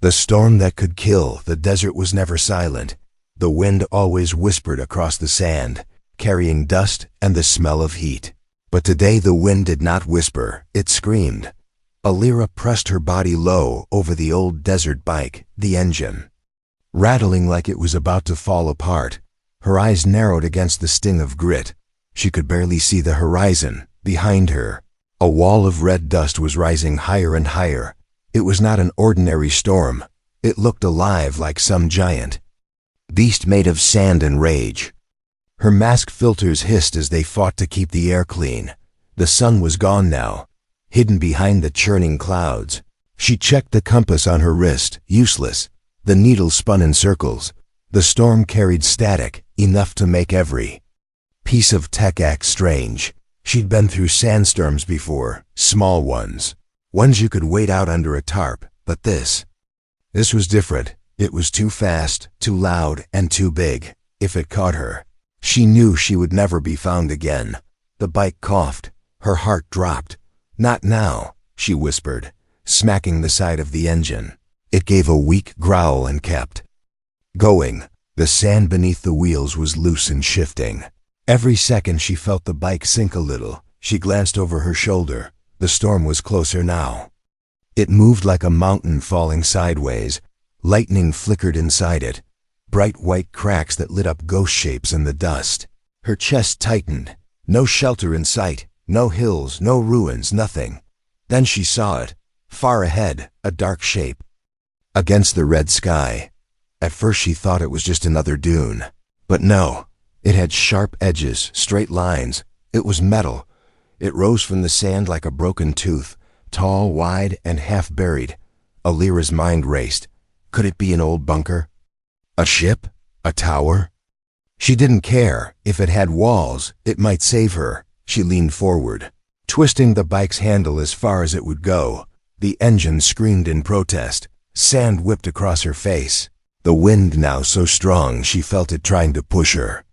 The storm that could kill, the desert was never silent. The wind always whispered across the sand, carrying dust and the smell of heat. But today the wind did not whisper, it screamed. Alira pressed her body low over the old desert bike, the engine, rattling like it was about to fall apart. Her eyes narrowed against the sting of grit. She could barely see the horizon. Behind her, a wall of red dust was rising higher and higher. It was not an ordinary storm. It looked alive, like some giant beast made of sand and rage. Her mask filters hissed as they fought to keep the air clean. The sun was gone now, hidden behind the churning clouds. She checked the compass on her wrist, useless. The needle spun in circles. The storm carried static, enough to make every piece of tech act strange. She'd been through sandstorms before, small ones you could wait out under a tarp, but this was different. It was too fast, too loud, and too big. If it caught her, she knew she would never be found again. The bike coughed. Her heart dropped. "Not now," she whispered, smacking the side of the engine. It gave a weak growl and kept going. The sand beneath the wheels was loose and shifting. Every second she felt the bike sink a little. She glanced over her shoulder. The storm was closer now. It moved like a mountain falling sideways. Lightning flickered inside it, bright white cracks that lit up ghost shapes in the dust. Her chest tightened. No shelter in sight, no hills, no ruins, nothing. Then she saw it, far ahead, a dark shape against the red sky. At first she thought it was just another dune. But no, it had sharp edges, straight lines. It was metal. It rose from the sand like a broken tooth, tall, wide, and half-buried. Alira's mind raced. Could it be an old bunker? A ship? A tower? She didn't care. If it had walls, it might save her. She leaned forward, twisting the bike's handle as far as it would go. The engine screamed in protest. Sand whipped across her face. The wind now so strong she felt it trying to push her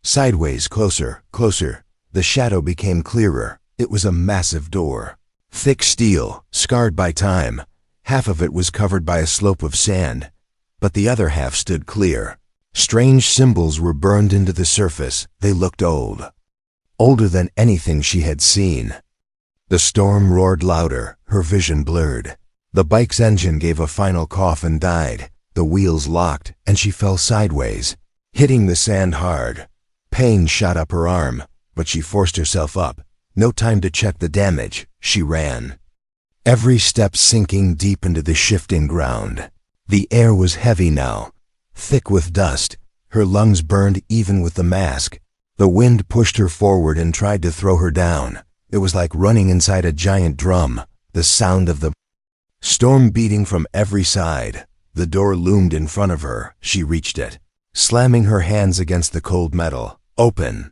sideways, closer, closer. The shadow became clearer. It was a massive door. Thick steel, scarred by time. Half of it was covered by a slope of sand, but the other half stood clear. Strange symbols were burned into the surface. They looked old. Older than anything she had seen. The storm roared louder, her vision blurred. The bike's engine gave a final cough and died. The wheels locked, and she fell sideways, hitting the sand hard. Pain shot up her arm, but she forced herself up. No time to check the damage. She ran, every step sinking deep into the shifting ground. The air was heavy now, thick with dust. Her lungs burned even with the mask. The wind pushed her forward and tried to throw her down. It was like running inside a giant drum, the sound of the storm beating from every side. The door loomed in front of her. She reached it, slamming her hands against the cold metal. "Open!"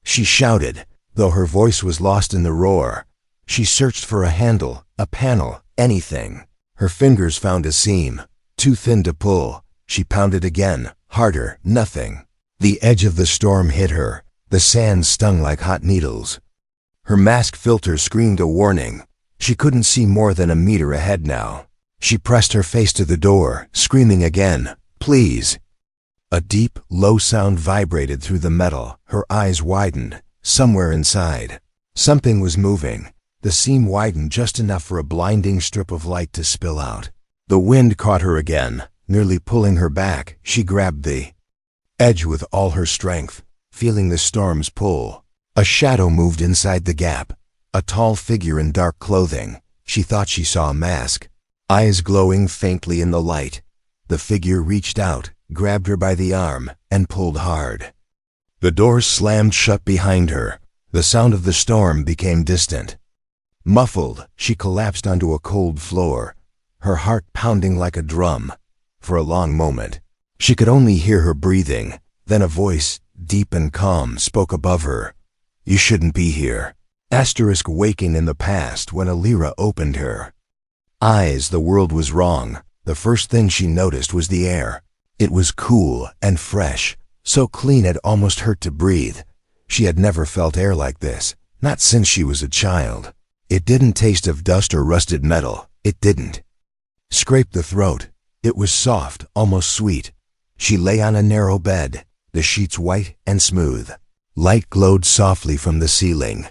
She shouted, though her voice was lost in the roar. She searched for a handle, a panel, anything. Her fingers found a seam, too thin to pull. She pounded again, harder, nothing. The edge of the storm hit her. The sand stung like hot needles. Her mask filter screamed a warning. She couldn't see more than a meter ahead now. She pressed her face to the door, screaming again, "Please!" A deep, low sound vibrated through the metal. Her eyes widened. Somewhere inside, something was moving. The seam widened just enough for a blinding strip of light to spill out. The wind caught her again, nearly pulling her back. She grabbed the edge with all her strength, feeling the storm's pull. A shadow moved inside the gap, a tall figure in dark clothing. She thought she saw a mask, eyes glowing faintly in the light. The figure reached out, grabbed her by the arm, and pulled hard. The door slammed shut behind her. The sound of the storm became distant. Muffled, she collapsed onto a cold floor, her heart pounding like a drum. For a long moment, she could only hear her breathing. Then a voice, deep and calm, spoke above her. "You shouldn't be here." Asterisk waking in the past when Alira opened her eyes. The world was wrong. The first thing she noticed was the air. It was cool and fresh, so clean it almost hurt to breathe. She had never felt air like this, not since she was a child. It didn't taste of dust or rusted metal. It didn't scrape the throat. It was soft, almost sweet. She lay on a narrow bed, the sheets white and smooth. Light glowed softly from the ceiling.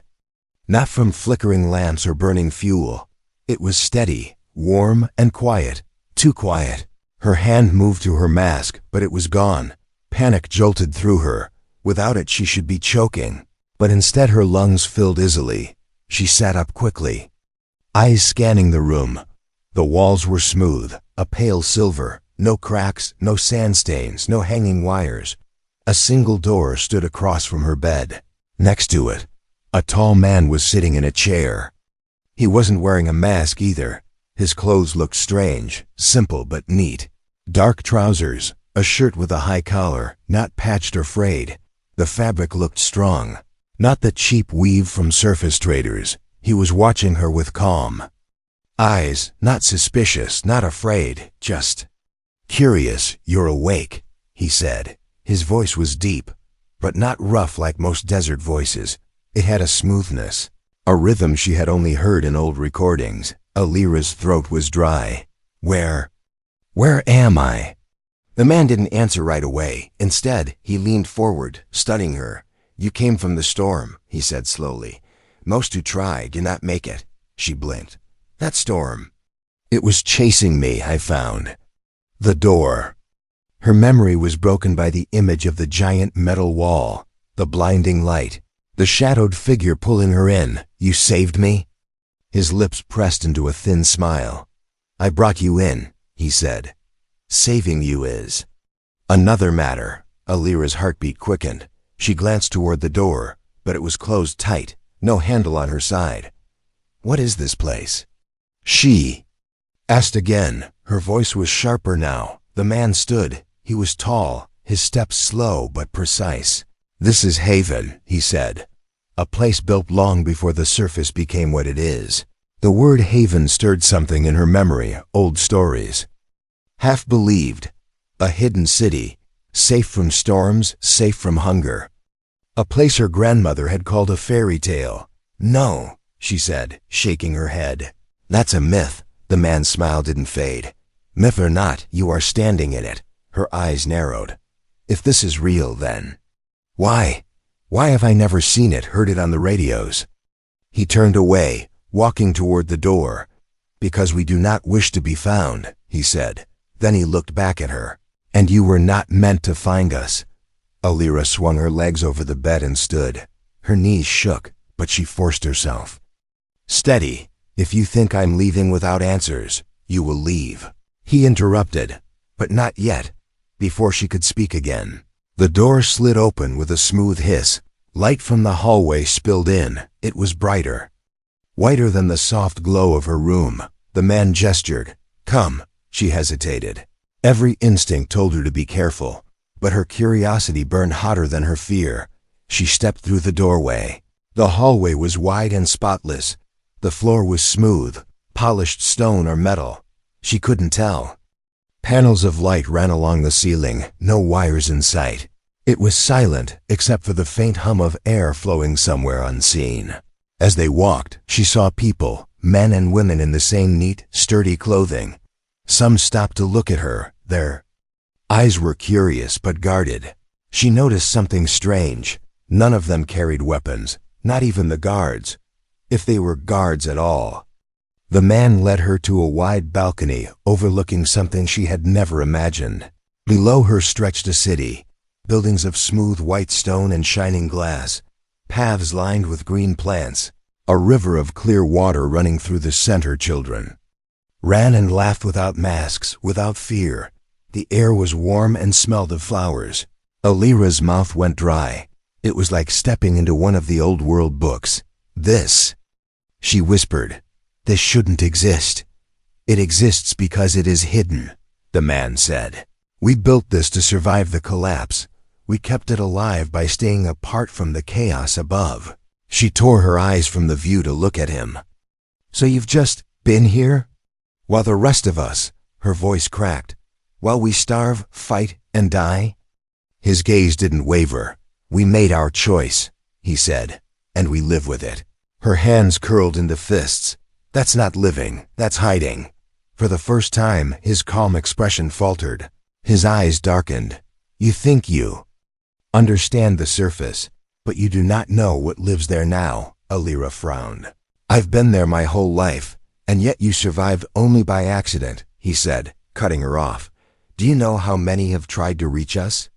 Not from flickering lamps or burning fuel. It was steady, warm, and quiet. Too quiet. Her hand moved to her mask, but it was gone. Panic jolted through her. Without it, she should be choking. But instead, her lungs filled easily. She sat up quickly, eyes scanning the room. The walls were smooth, a pale silver. No cracks, no sand stains, no hanging wires. A single door stood across from her bed. Next to it, a tall man was sitting in a chair. He wasn't wearing a mask either. His clothes looked strange, simple but neat. Dark trousers, a shirt with a high collar, not patched or frayed. The fabric looked strong, not the cheap weave from surface traders. He was watching her with calm eyes, not suspicious, not afraid, just curious. "You're awake," he said. His voice was deep, but not rough like most desert voices. It had a smoothness, a rhythm she had only heard in old recordings. Alira's throat was dry. Where am I?" The man didn't answer right away. Instead, he leaned forward, studying her. "You came from the storm," he said slowly. "Most who try do not make it." She blinked. "That storm?" "It was chasing me, I found." The door. Her memory was broken by the image of the giant metal wall, the blinding light, the shadowed figure pulling her in. "You saved me?" His lips pressed into a thin smile. "I brought you in," he said. "Saving you is another matter." Alira's heartbeat quickened. She glanced toward the door, but it was closed tight, no handle on her side. "What is this place?" she asked again. Her voice was sharper now. The man stood. He was tall, his steps slow but precise. "This is Haven," he said. "A place built long before the surface became what it is." The word haven stirred something in her memory, old stories. Half believed. A hidden city, safe from storms, safe from hunger. A place her grandmother had called a fairy tale. "No," she said, shaking her head. "That's a myth." The man's smile didn't fade. "Myth or not, you are standing in it." Her eyes narrowed. "If this is real, then why have I never seen it, heard it on the radios?" He turned away, walking toward the door. "Because we do not wish to be found," he said. Then he looked back at her. "And you were not meant to find us." Alira swung her legs over the bed and stood. Her knees shook, but she forced herself. "Steady. If you think I'm leaving without answers, you will leave." He interrupted, but not yet, before she could speak again. The door slid open with a smooth hiss. Light from the hallway spilled in. It was brighter, whiter than the soft glow of her room. The man gestured. "Come." She hesitated. Every instinct told her to be careful, but her curiosity burned hotter than her fear. She stepped through the doorway. The hallway was wide and spotless. The floor was smooth, polished stone or metal. She couldn't tell. Panels of light ran along the ceiling, no wires in sight. It was silent, except for the faint hum of air flowing somewhere unseen. As they walked, she saw people, men and women in the same neat, sturdy clothing. Some stopped to look at her. Their eyes were curious but guarded. She noticed something strange. None of them carried weapons, not even the guards, if they were guards at all. The man led her to a wide balcony overlooking something she had never imagined. Below her stretched a city, buildings of smooth white stone and shining glass, paths lined with green plants, a river of clear water running through the center. Children ran and laughed without masks, without fear. The air was warm and smelled of flowers. Alira's mouth went dry. It was like stepping into one of the old world books. "This," she whispered, "this shouldn't exist." "It exists because it is hidden," the man said. "We built this to survive the collapse. We kept it alive by staying apart from the chaos above." She tore her eyes from the view to look at him. "So you've just been here? While the rest of us," her voice cracked, "while we starve, fight, and die?" His gaze didn't waver. "We made our choice," he said, "and we live with it." Her hands curled into fists. "That's not living, that's hiding. For the first time, his calm expression faltered. His eyes darkened. You think you understand the surface, but you do not know what lives there now, Alira frowned. I've been there my whole life, and yet you survived only by accident, he said, cutting her off. Do you know how many have tried to reach us?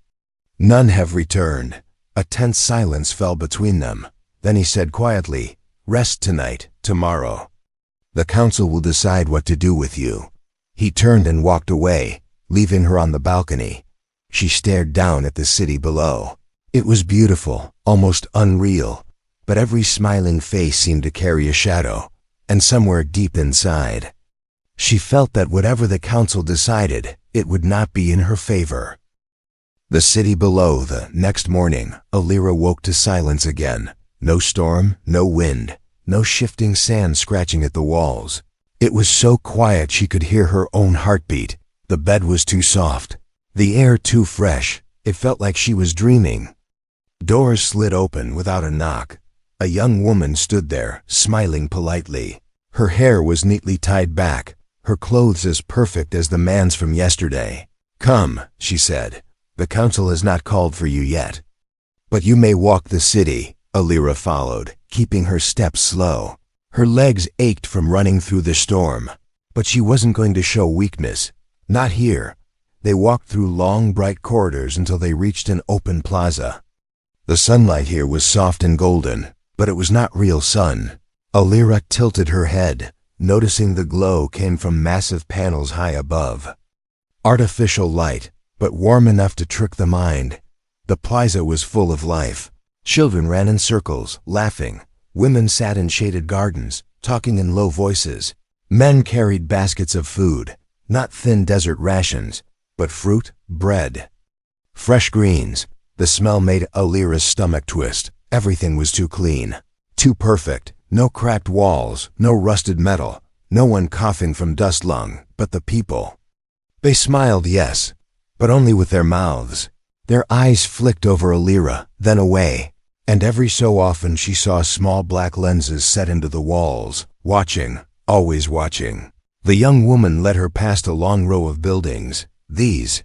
None have returned. A tense silence fell between them. Then he said quietly, rest tonight, tomorrow. The council will decide what to do with you. He turned and walked away, leaving her on the balcony. She stared down at the city below. It was beautiful, almost unreal, but every smiling face seemed to carry a shadow, and somewhere deep inside, she felt that whatever the council decided, it would not be in her favor. The city below. The next morning, Alira woke to silence again. No storm, no wind, no shifting sand scratching at the walls. It was so quiet she could hear her own heartbeat. The bed was too soft, the air too fresh. It felt like she was dreaming. Doors slid open without a knock. A young woman stood there, smiling politely. Her hair was neatly tied back, her clothes as perfect as the man's from yesterday. Come, she said. The council has not called for you yet. But you may walk the city, Alira followed, keeping her steps slow. Her legs ached from running through the storm, but she wasn't going to show weakness. Not here. They walked through long, bright corridors until they reached an open plaza. The sunlight here was soft and golden, but it was not real sun. Alira tilted her head, noticing the glow came from massive panels high above. Artificial light, but warm enough to trick the mind. The plaza was full of life. Children ran in circles, laughing. Women sat in shaded gardens, talking in low voices. Men carried baskets of food, not thin desert rations, but fruit, bread, fresh greens. The smell made Alira's stomach twist. Everything was too clean, too perfect. No cracked walls, no rusted metal, no one coughing from dust lung, but the people. They smiled, yes, but only with their mouths. Their eyes flicked over Alira, then away, and every so often she saw small black lenses set into the walls, watching, always watching. The young woman led her past a long row of buildings. These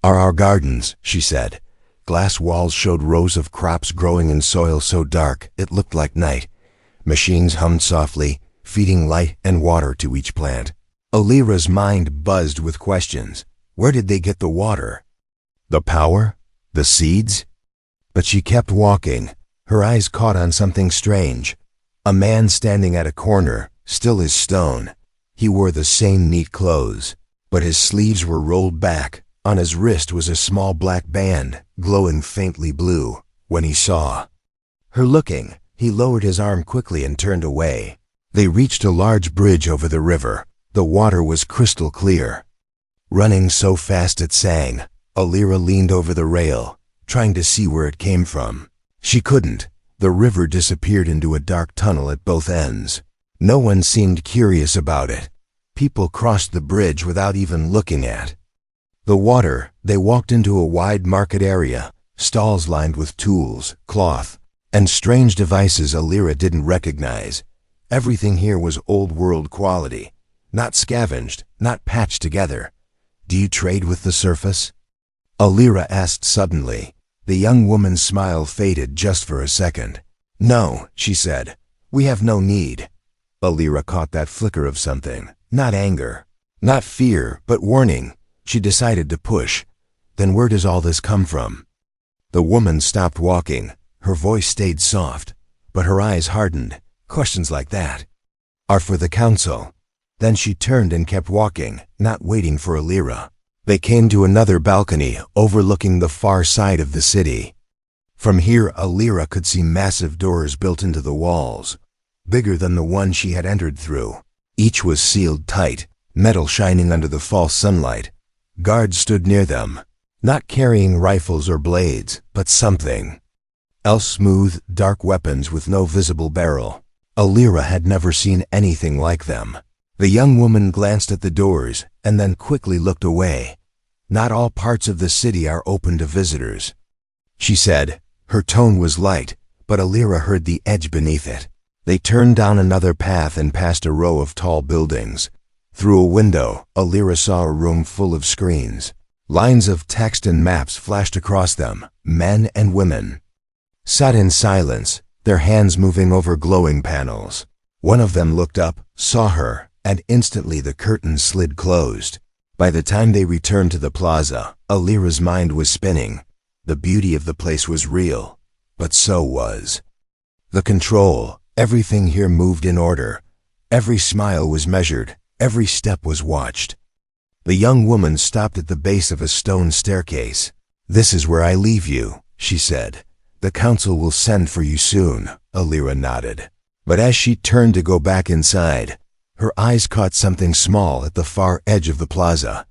are our gardens, she said. Glass walls showed rows of crops growing in soil so dark it looked like night. Machines hummed softly, feeding light and water to each plant. Alira's mind buzzed with questions. Where did they get the water? The power? The seeds? But she kept walking. Her eyes caught on something strange. A man standing at a corner, still as stone. He wore the same neat clothes, but his sleeves were rolled back. On his wrist was a small black band, glowing faintly blue. When he saw her looking, he lowered his arm quickly and turned away. They reached a large bridge over the river. The water was crystal clear, running so fast it sang. Alira leaned over the rail, trying to see where it came from. She couldn't. The river disappeared into a dark tunnel at both ends. No one seemed curious about it. People crossed the bridge without even looking at the water. They walked into a wide market area, stalls lined with tools, cloth, and strange devices Alira didn't recognize. Everything here was old-world quality, not scavenged, not patched together. Do you trade with the surface? Alira asked suddenly. The young woman's smile faded just for a second. No, she said. We have no need. Alira caught that flicker of something, not anger, not fear, but warning. She decided to push. Then where does all this come from? The woman stopped walking. Her voice stayed soft, but her eyes hardened. Questions like that are for the council. Then she turned and kept walking, not waiting for Alira. They came to another balcony overlooking the far side of the city. From here, Alira could see massive doors built into the walls, bigger than the one she had entered through. Each was sealed tight, metal shining under the false sunlight. Guards stood near them, not carrying rifles or blades, but something else, smooth, dark weapons with no visible barrel. Alira had never seen anything like them. The young woman glanced at the doors and then quickly looked away. Not all parts of the city are open to visitors, she said. Her tone was light, but Alira heard the edge beneath it. They turned down another path and past a row of tall buildings. Through a window, Alira saw a room full of screens. Lines of text and maps flashed across them, men and women. Sat in silence, their hands moving over glowing panels. One of them looked up, saw her, and instantly the curtains slid closed. By the time they returned to the plaza, Alira's mind was spinning. The beauty of the place was real, but so was the control. Everything here moved in order. Every smile was measured, every step was watched. The young woman stopped at the base of a stone staircase. "This is where I leave you," she said. "The council will send for you soon." Alira nodded. But as she turned to go back inside, her eyes caught something small at the far edge of the plaza.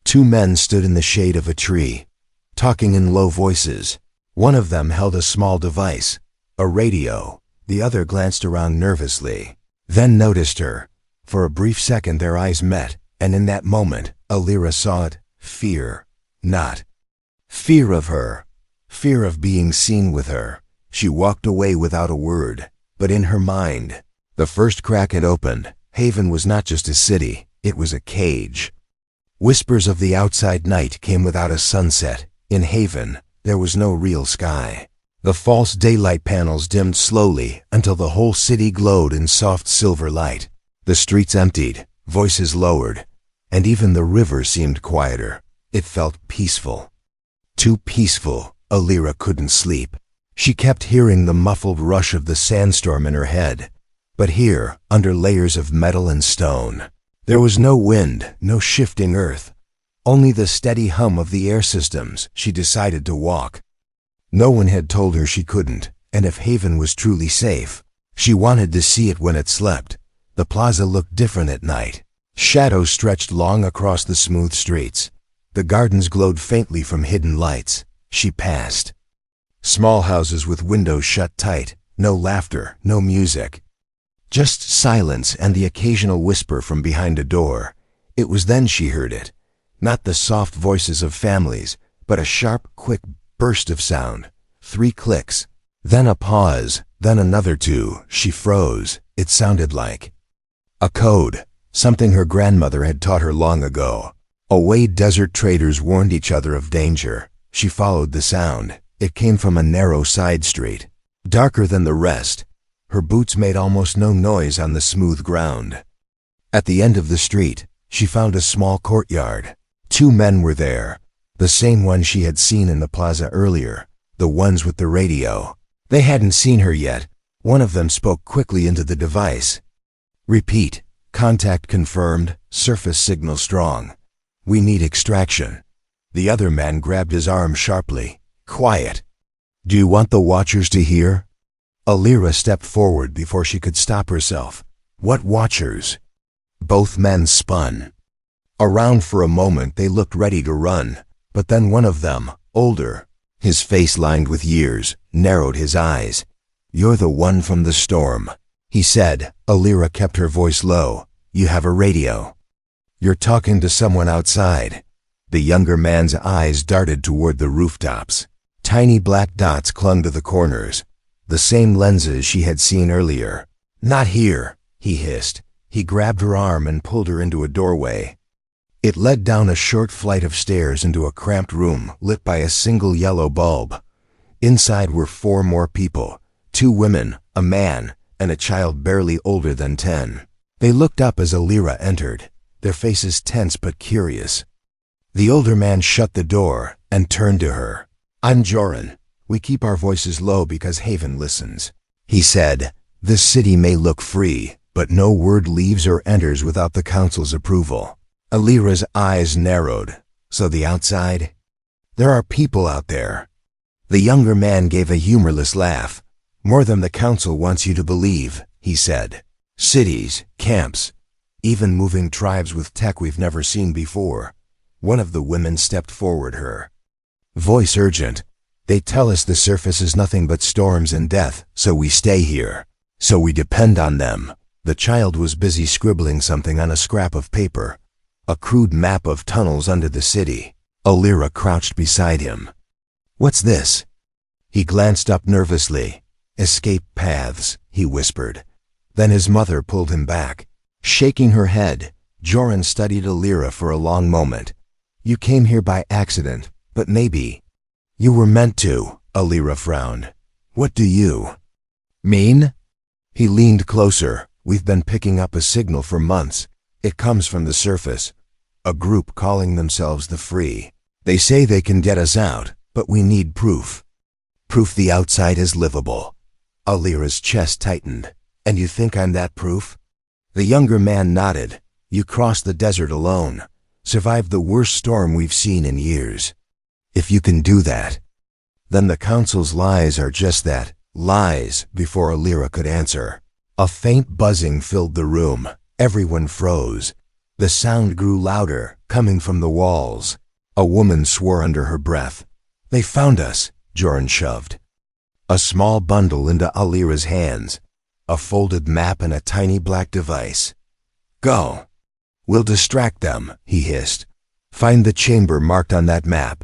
Two men stood in the shade of a tree, talking in low voices. One of them held a small device, a radio. The other glanced around nervously, then noticed her. For a brief second their eyes met, and in that moment, Alira saw it. Fear. Not fear of her. Fear of being seen with her. She walked away without a word, but in her mind, the first crack had opened. Haven was not just a city, it was a cage. Whispers of the outside night came without a sunset. In Haven, there was no real sky. The false daylight panels dimmed slowly until the whole city glowed in soft silver light. The streets emptied, voices lowered, and even the river seemed quieter. It felt peaceful. Too peaceful, Alira couldn't sleep. She kept hearing the muffled rush of the sandstorm in her head. But here, under layers of metal and stone, there was no wind, no shifting earth, only the steady hum of the air systems. She decided to walk. No one had told her she couldn't, and if Haven was truly safe, she wanted to see it when it slept. The plaza looked different at night. Shadows stretched long across the smooth streets. The gardens glowed faintly from hidden lights. She passed small houses with windows shut tight, no laughter, no music. Just silence and the occasional whisper from behind a door. It was then she heard it. Not the soft voices of families, but a sharp, quick burst of sound. 3 clicks. Then a pause, then another 2. She froze. It sounded like a code, something her grandmother had taught her long ago. A way desert traders warned each other of danger. She followed the sound. It came from a narrow side street, darker than the rest. Her boots made almost no noise on the smooth ground. At the end of the street, she found a small courtyard. 2 men were there, the same ones she had seen in the plaza earlier, the ones with the radio. They hadn't seen her yet. One of them spoke quickly into the device. "Repeat. Contact confirmed. Surface signal strong. We need extraction." The other man grabbed his arm sharply. "Quiet. Do you want the watchers to hear?" Alira stepped forward before she could stop herself. "What watchers?" Both men spun around for a moment. They looked ready to run, but then one of them, older, his face lined with years, narrowed his eyes. "You're the one from the storm," he said. Alira kept her voice low. "You have a radio. You're talking to someone outside." The younger man's eyes darted toward the rooftops. Tiny black dots clung to the corners, the same lenses she had seen earlier. "Not here," he hissed. He grabbed her arm and pulled her into a doorway. It led down a short flight of stairs into a cramped room lit by a single yellow bulb. Inside were 4 more people, 2 women, a man, and a child barely older than 10. They looked up as Alira entered, their faces tense but curious. The older man shut the door and turned to her. "I'm Joran. We keep our voices low because Haven listens," he said. "This city may look free, but no word leaves or enters without the council's approval." Alira's eyes narrowed. "So the outside? There are people out there." The younger man gave a humorless laugh. "More than the council wants you to believe," he said. "Cities, camps, even moving tribes with tech we've never seen before." One of the women stepped forward, her voice urgent. "They tell us the surface is nothing but storms and death, so we stay here. So we depend on them." The child was busy scribbling something on a scrap of paper, a crude map of tunnels under the city. Alira crouched beside him. "What's this?" He glanced up nervously. "Escape paths," he whispered. Then his mother pulled him back. Shaking her head, Joran studied Alira for a long moment. You came here by accident, but maybe. You were meant to, Alira frowned. What do you mean? He leaned closer. We've been picking up a signal for months. It comes from the surface. A group calling themselves the Free. They say they can get us out, but we need proof. Proof the outside is livable. Alira's chest tightened. And you think I'm that proof? The younger man nodded. You crossed the desert alone. Survived the worst storm we've seen in years. If you can do that, then the Council's lies are just that, lies. Before Alira could answer, a faint buzzing filled the room. Everyone froze. The sound grew louder, coming from the walls. A woman swore under her breath. They found us, Joran shoved a small bundle into Alira's hands, a folded map and a tiny black device. Go. We'll distract them, he hissed. Find the chamber marked on that map.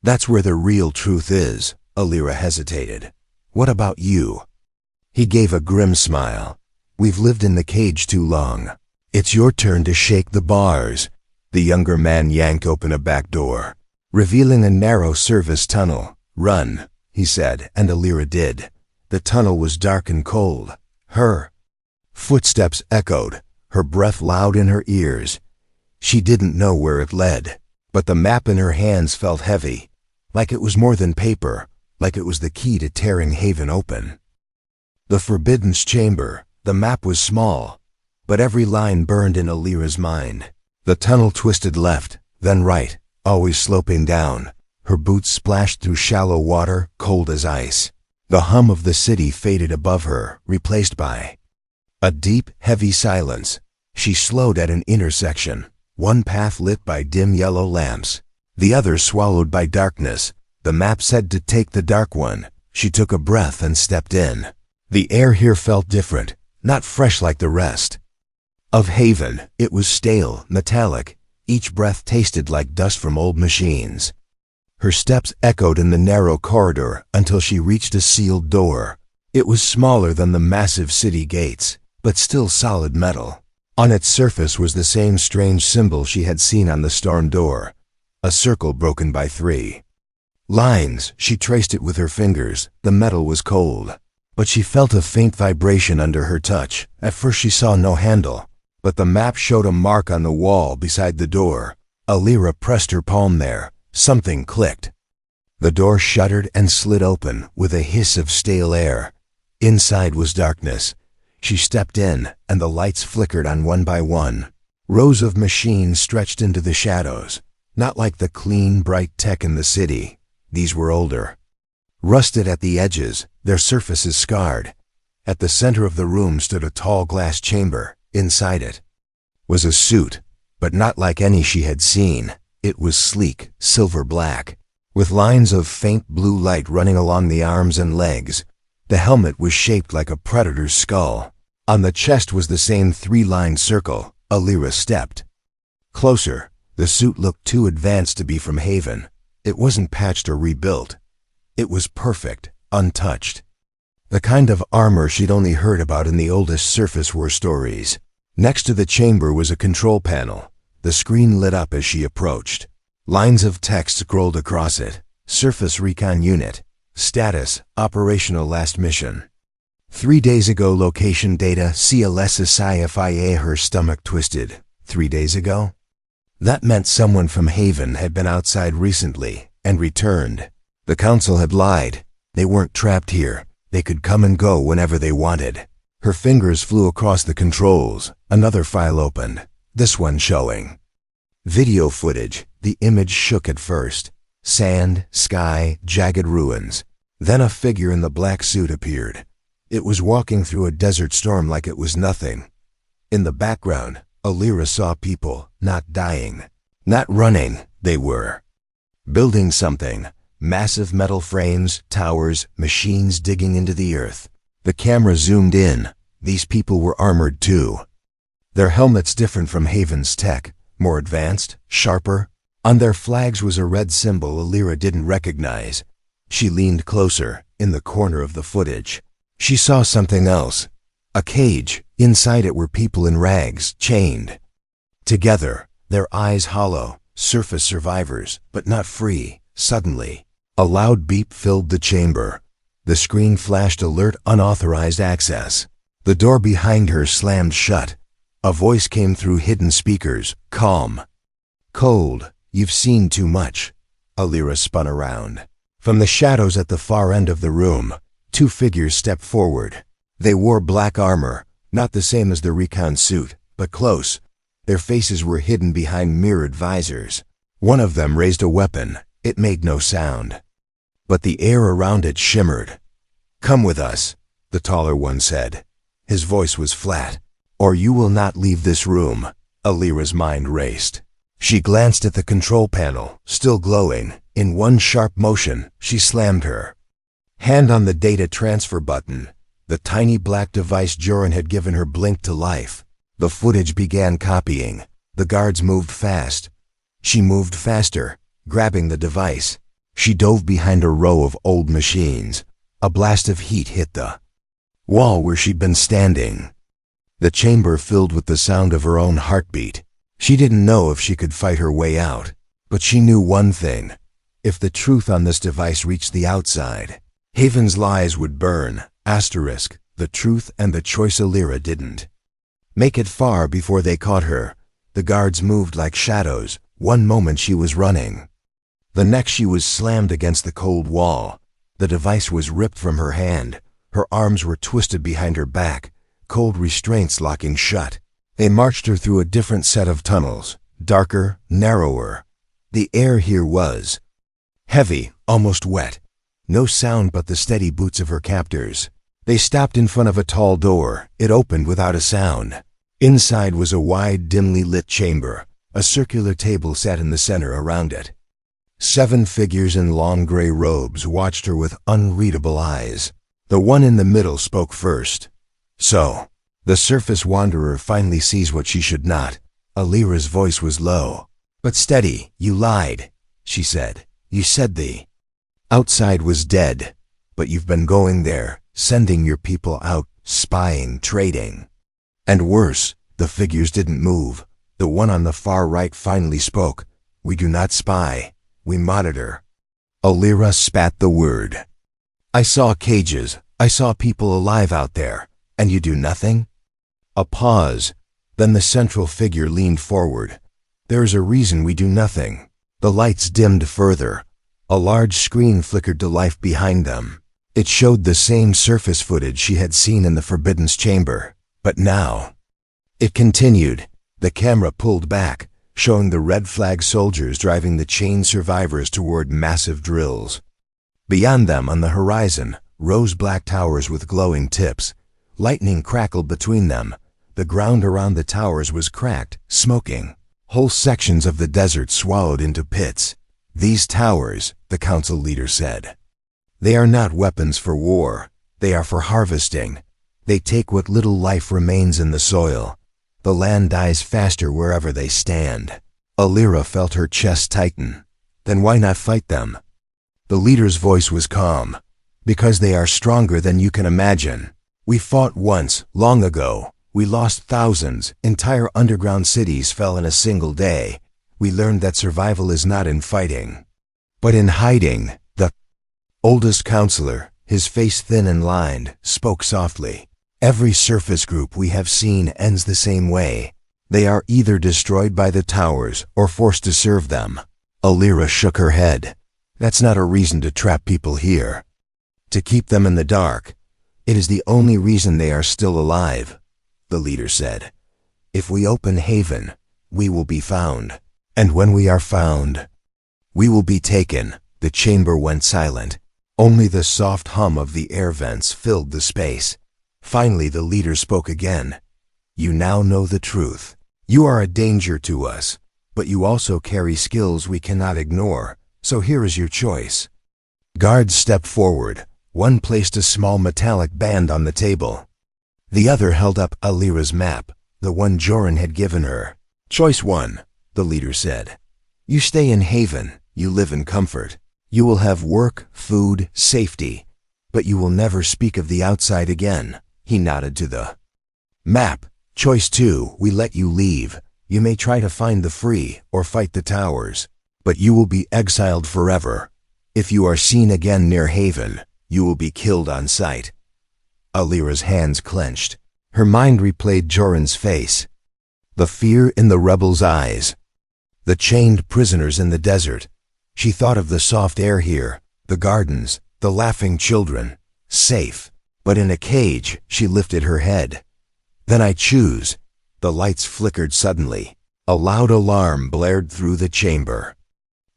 That's where the real truth is, Alira hesitated. What about you? He gave a grim smile. We've lived in the cage too long. It's your turn to shake the bars. The younger man yanked open a back door, revealing a narrow service tunnel. Run, he said, and Alira did. The tunnel was dark and cold. Her footsteps echoed, her breath loud in her ears. She didn't know where it led, but the map in her hands felt heavy, like it was more than paper, like it was the key to tearing Haven open. The Forbidden's chamber. The map was small, but every line burned in Alira's mind. The tunnel twisted left, then right, always sloping down. Her boots splashed through shallow water, cold as ice. The hum of the city faded above her, replaced by a deep, heavy silence. She slowed at an intersection, one path lit by dim yellow lamps, the other swallowed by darkness. The map said to take the dark one. She took a breath and stepped in. The air here felt different, not fresh like the rest of Haven. It was stale, metallic. Each breath tasted like dust from old machines. Her steps echoed in the narrow corridor until she reached a sealed door. It was smaller than the massive city gates, but still solid metal. On its surface was the same strange symbol she had seen on the storm door, a circle broken by 3 lines. She traced it with her fingers. The metal was cold, but she felt a faint vibration under her touch. At first she saw no handle, but the map showed a mark on the wall beside the door. Alira pressed her palm there. Something clicked. The door shuddered and slid open with a hiss of stale air. Inside was darkness. She stepped in, and the lights flickered on one by one. Rows of machines stretched into the shadows, not like the clean, bright tech in the city. These were older, rusted at the edges, their surfaces scarred. At the center of the room stood a tall glass chamber. Inside it was a suit, but not like any she had seen. It was sleek, silver black, with lines of faint blue light running along the arms and legs. The helmet was shaped like a predator's skull. On the chest was the same 3-line circle. Alira stepped closer. The suit looked too advanced to be from Haven. It wasn't patched or rebuilt. It was perfect, untouched. The kind of armor she'd only heard about in the oldest surface war stories. Next to the chamber was a control panel. The screen lit up as she approached. Lines of text scrolled across it. Surface Recon Unit. Status, Operational Last Mission. 3 days ago. Location data, HFY Sci-Fi. Her stomach twisted. 3 days ago? That meant someone from Haven had been outside recently and returned. The Council had lied. They weren't trapped here. They could come and go whenever they wanted. Her fingers flew across the controls. Another file opened. This one showing video footage. The image shook at first. Sand, sky, jagged ruins. Then a figure in the black suit appeared. It was walking through a desert storm like it was nothing. In the background, Alira saw people, not dying, not running. They were building something. Massive metal frames, towers, machines digging into the earth. The camera zoomed in. These people were armored too. Their helmets different from Haven's tech, more advanced, sharper. On their flags was a red symbol Alira didn't recognize. She leaned closer. In the corner of the footage, she saw something else. A cage. Inside it were people in rags, chained Together, their eyes hollow, surface survivors, but not free. Suddenly, a loud beep filled the chamber. The screen flashed alert unauthorized access. The door behind her slammed shut. A voice came through hidden speakers, calm. Cold, you've seen too much. Alira spun around. From the shadows at the far end of the room, two figures stepped forward. They wore black armor, not the same as the recon suit, but close. Their faces were hidden behind mirrored visors. One of them raised a weapon. It made no sound, but the air around it shimmered. "Come with us," the taller one said. His voice was flat. "Or you will not leave this room." Alira's mind raced. She glanced at the control panel, still glowing. In one sharp motion, she slammed her hand on the data transfer button. The tiny black device Joran had given her blinked to life. The footage began copying. The guards moved fast. She moved faster, grabbing the device. She dove behind a row of old machines. A blast of heat hit the wall where she'd been standing. The chamber filled with the sound of her own heartbeat. She didn't know if she could fight her way out, but she knew one thing. If the truth on this device reached the outside, Haven's lies would burn. Asterisk, the truth and the choice Alira didn't make it far before they caught her. The guards moved like shadows. One moment she was running. The next she was slammed against the cold wall. The device was ripped from her hand. Her arms were twisted behind her back, cold restraints locking shut. They marched her through a different set of tunnels, darker, narrower. The air here was heavy, almost wet. No sound but the steady boots of her captors. They stopped in front of a tall door. It opened without a sound. Inside was a wide, dimly lit chamber. A circular table sat in the center around it. 7 figures in long gray robes watched her with unreadable eyes. The one in the middle spoke first. "So, the surface wanderer finally sees what she should not." Alira's voice was low, but steady. "You lied," she said. "You said the outside was dead, but you've been going there, sending your people out, spying, trading. And worse, the figures didn't move. The one on the far right finally spoke. "We do not spy. We monitor." Alira spat the word. "I saw cages. I saw people alive out there. And you do nothing?" A pause. Then the central figure leaned forward. "There is a reason we do nothing." The lights dimmed further. A large screen flickered to life behind them. It showed the same surface footage she had seen in the Forbidden's chamber. But now it continued. The camera pulled back, showing the red flag soldiers driving the chained survivors toward massive drills. Beyond them, on the horizon, rose black towers with glowing tips. Lightning crackled between them. The ground around the towers was cracked, smoking. Whole sections of the desert swallowed into pits. "These towers," the council leader said, "they are not weapons for war. They are for harvesting. They take what little life remains in the soil. The land dies faster wherever they stand." Alira felt her chest tighten. "Then why not fight them?" The leader's voice was calm. "Because they are stronger than you can imagine. We fought once, long ago. We lost thousands. Entire underground cities fell in a single day. We learned that survival is not in fighting, but in hiding." The oldest counselor, his face thin and lined, spoke softly. "Every surface group we have seen ends the same way. They are either destroyed by the towers or forced to serve them." Alira shook her head. "That's not a reason to trap people here. To keep them in the dark. It is the only reason they are still alive," the leader said. "If we open Haven, we will be found. And when we are found, we will be taken." The chamber went silent. Only the soft hum of the air vents filled the space. Finally, the leader spoke again. "You now know the truth. You are a danger to us, but you also carry skills we cannot ignore, so here is your choice." Guards stepped forward. One placed a small metallic band on the table. The other held up Alira's map, the one Joran had given her. "Choice 1, the leader said. "You stay in Haven, you live in comfort. You will have work, food, safety, but you will never speak of the outside again." He nodded to the map. "Choice 2, we let you leave. You may try to find the free or fight the towers, but you will be exiled forever. If you are seen again near Haven, you will be killed on sight." Alira's hands clenched. Her mind replayed Joran's face, the fear in the rebels' eyes, the chained prisoners in the desert. She thought of the soft air here, the gardens, the laughing children, safe, but in a cage. She lifted her head. "Then I choose." The lights flickered suddenly. A loud alarm blared through the chamber.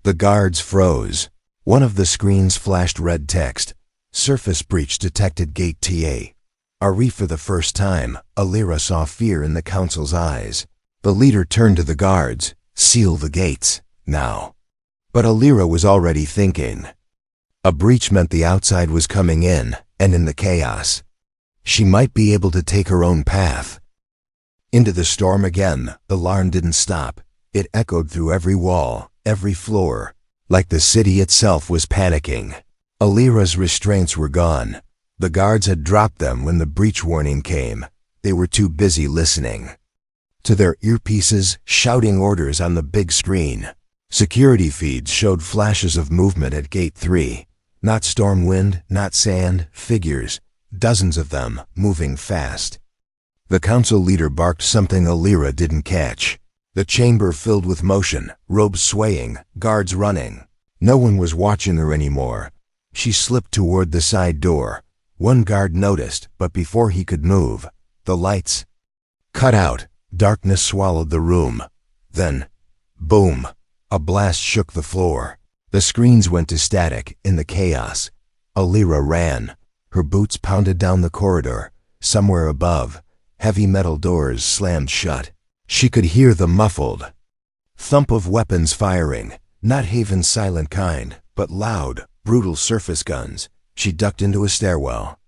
The guards froze. One of the screens flashed red text. "Surface breach detected, gate TA." Ari, for the first time, Alira saw fear in the council's eyes. The leader turned to the guards. "Seal the gates, now." But Alira was already thinking. A breach meant the outside was coming in, and in the chaos, she might be able to take her own path. Into the storm again. The alarm didn't stop. It echoed through every wall, every floor, like the city itself was panicking. Alira's restraints were gone. The guards had dropped them when the breach warning came. They were too busy listening to their earpieces, shouting orders on the big screen. Security feeds showed flashes of movement at Gate 3. Not storm wind, not sand, figures, dozens of them, moving fast. The council leader barked something Alira didn't catch. The chamber filled with motion, robes swaying, guards running. No one was watching her anymore. She slipped toward the side door. One guard noticed, but before he could move, the lights cut out. Darkness swallowed the room. Then, boom, a blast shook the floor. The screens went to static in the chaos. Alira ran. Her boots pounded down the corridor. Somewhere above, heavy metal doors slammed shut. She could hear the muffled thump of weapons firing, not Haven's silent kind, but loud, brutal surface guns. She ducked into a stairwell.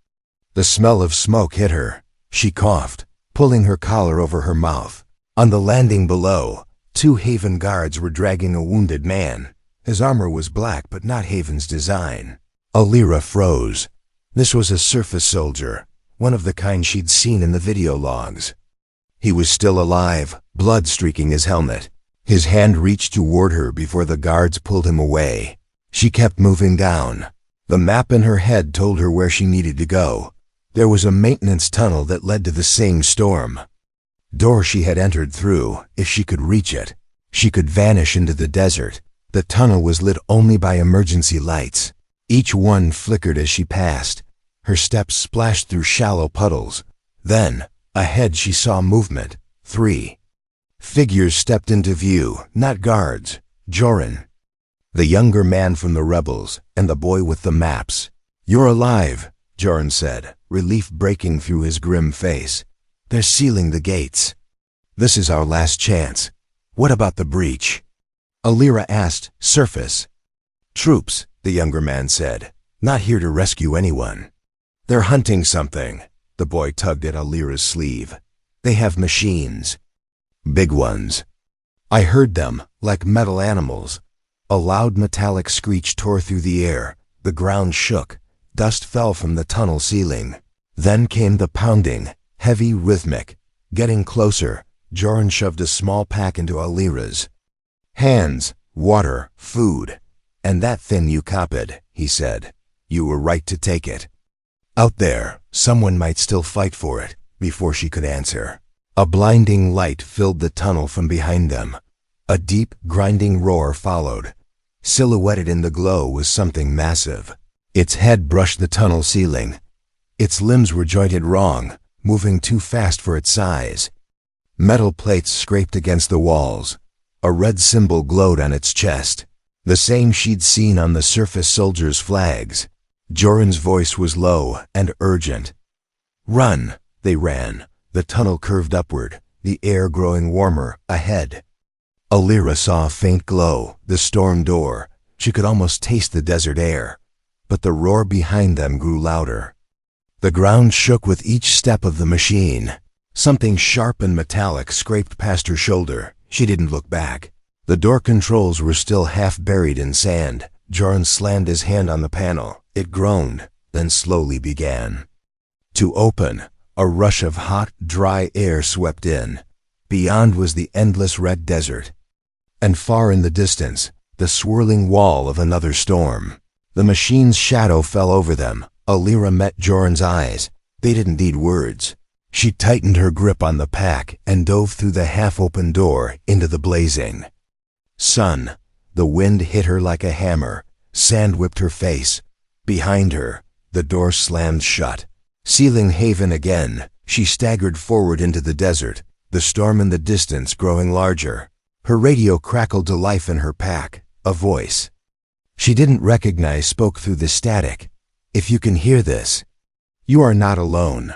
The smell of smoke hit her. She coughed, pulling her collar over her mouth. On the landing below, 2 Haven guards were dragging a wounded man. His armor was black, but not Haven's design. Alira froze. This was a surface soldier, one of the kind she'd seen in the video logs. He was still alive, blood streaking his helmet. His hand reached toward her before the guards pulled him away. She kept moving down. The map in her head told her where she needed to go. There was a maintenance tunnel that led to the same storm door she had entered through. If she could reach it, she could vanish into the desert. The tunnel was lit only by emergency lights. Each one flickered as she passed. Her steps splashed through shallow puddles. Then, ahead she saw movement. 3 figures stepped into view, not guards. Joran, the younger man from the rebels, and the boy with the maps. "You're alive," Joran said, relief breaking through his grim face. "They're sealing the gates. This is our last chance. What about the breach?" Alira asked. "Surface troops," the younger man said. "Not here to rescue anyone. They're hunting something." The boy tugged at Alira's sleeve. "They have machines. Big ones. I heard them, like metal animals." A loud metallic screech tore through the air. The ground shook. Dust fell from the tunnel ceiling. Then came the pounding, heavy, rhythmic. Getting closer, Joran shoved a small pack into Alira's hands. "Water, food, and that thing you copied," he said. "You were right to take it. Out there, someone might still fight for it." Before she could answer, a blinding light filled the tunnel from behind them. A deep, grinding roar followed. Silhouetted in the glow was something massive. Its head brushed the tunnel ceiling. Its limbs were jointed wrong, moving too fast for its size. Metal plates scraped against the walls. A red symbol glowed on its chest, the same she'd seen on the surface soldiers' flags. Joran's voice was low and urgent. "Run!" They ran. The tunnel curved upward, the air growing warmer ahead. Alira saw a faint glow, the storm door. She could almost taste the desert air. But the roar behind them grew louder. The ground shook with each step of the machine. Something sharp and metallic scraped past her shoulder. She didn't look back. The door controls were still half buried in sand. Joran slammed his hand on the panel. It groaned, then slowly began to open. A rush of hot, dry air swept in. Beyond was the endless red desert. And far in the distance, the swirling wall of another storm. The machine's shadow fell over them. Alira met Joran's eyes. They didn't need words. She tightened her grip on the pack and dove through the half-open door into the blazing sun. The wind hit her like a hammer. Sand whipped her face. Behind her, the door slammed shut. Sealing haven again, she staggered forward into the desert, the storm in the distance growing larger. Her radio crackled to life in her pack. A voice she didn't recognize spoke through the static. "If you can hear this, you are not alone."